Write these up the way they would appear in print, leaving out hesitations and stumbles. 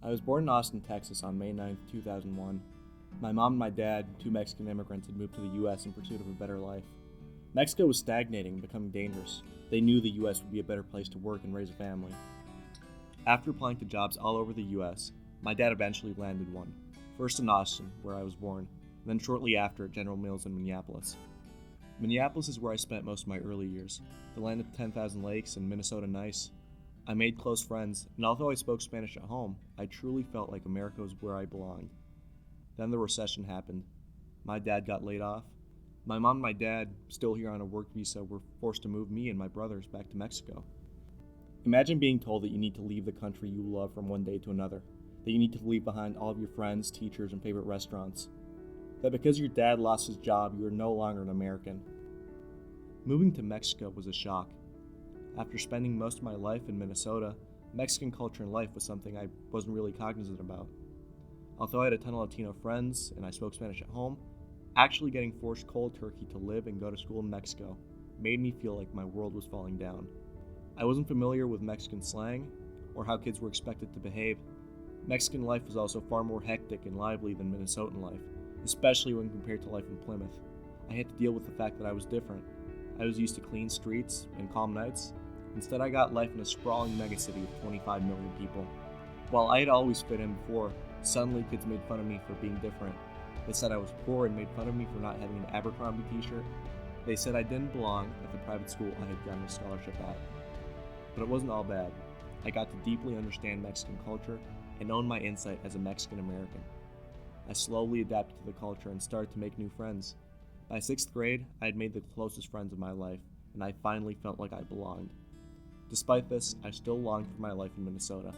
I was born in Austin, Texas on May 9th, 2001. My mom and my dad, two Mexican immigrants, had moved to the U.S. in pursuit of a better life. Mexico was stagnating and becoming dangerous. They knew the U.S. would be a better place to work and raise a family. After applying to jobs all over the U.S., my dad eventually landed one. First in Austin, where I was born, then shortly after at General Mills in Minneapolis. Minneapolis is where I spent most of my early years, the land of 10,000 lakes and Minnesota nice. I made close friends, and although I spoke Spanish at home, I truly felt like America was where I belonged. Then the recession happened. My dad got laid off. My mom and my dad, still here on a work visa, were forced to move me and my brothers back to Mexico. Imagine being told that you need to leave the country you love from one day to another, that you need to leave behind all of your friends, teachers, and favorite restaurants, that because your dad lost his job, you are no longer an American. Moving to Mexico was a shock. After spending most of my life in Minnesota, Mexican culture and life was something I wasn't really cognizant about. Although I had a ton of Latino friends and I spoke Spanish at home, actually getting forced cold turkey to live and go to school in Mexico made me feel like my world was falling down. I wasn't familiar with Mexican slang or how kids were expected to behave. Mexican life was also far more hectic and lively than Minnesotan life, especially when compared to life in Plymouth. I had to deal with the fact that I was different. I was used to clean streets and calm nights. Instead, I got life in a sprawling megacity of 25 million people. While I had always fit in before, suddenly kids made fun of me for being different. They said I was poor and made fun of me for not having an Abercrombie t-shirt. They said I didn't belong at the private school I had gotten a scholarship at. But it wasn't all bad. I got to deeply understand Mexican culture and own my insight as a Mexican American. I slowly adapted to the culture and started to make new friends. By 6th grade, I had made the closest friends of my life, and I finally felt like I belonged. Despite this, I still longed for my life in Minnesota.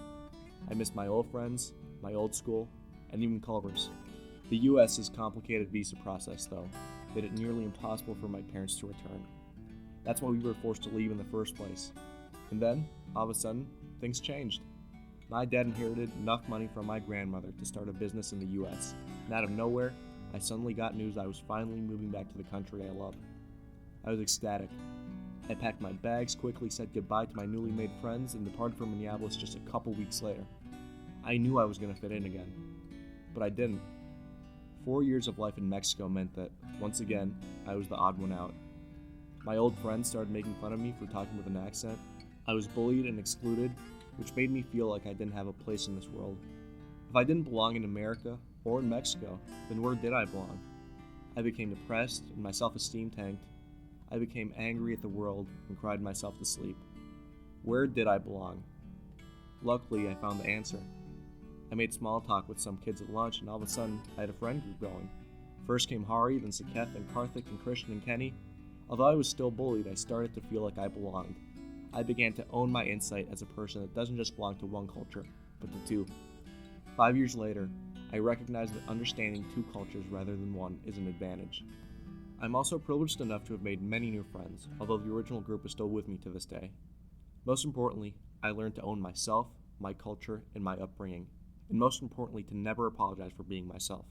I missed my old friends, my old school, and even Culver's. The U.S.'s complicated visa process, though, made it nearly impossible for my parents to return. That's why we were forced to leave in the first place. And then, all of a sudden, things changed. My dad inherited enough money from my grandmother to start a business in the U.S., and out of nowhere, I suddenly got news I was finally moving back to the country I love. I was ecstatic. I packed my bags, quickly said goodbye to my newly made friends, and departed for Minneapolis just a couple weeks later. I knew I was going to fit in again, but I didn't. 4 years of life in Mexico meant that, once again, I was the odd one out. My old friends started making fun of me for talking with an accent. I was bullied and excluded, which made me feel like I didn't have a place in this world. If I didn't belong in America or in Mexico, then where did I belong? I became depressed and my self-esteem tanked. I became angry at the world and cried myself to sleep. Where did I belong? Luckily, I found the answer. I made small talk with some kids at lunch, and all of a sudden, I had a friend group going. First came Hari, then Saketh, and Karthik, and Christian, and Kenny. Although I was still bullied, I started to feel like I belonged. I began to own my insight as a person that doesn't just belong to one culture, but to two. 5 years later, I recognized that understanding two cultures rather than one is an advantage. I'm also privileged enough to have made many new friends, although the original group is still with me to this day. Most importantly, I learned to own myself, my culture, and my upbringing, and most importantly, to never apologize for being myself.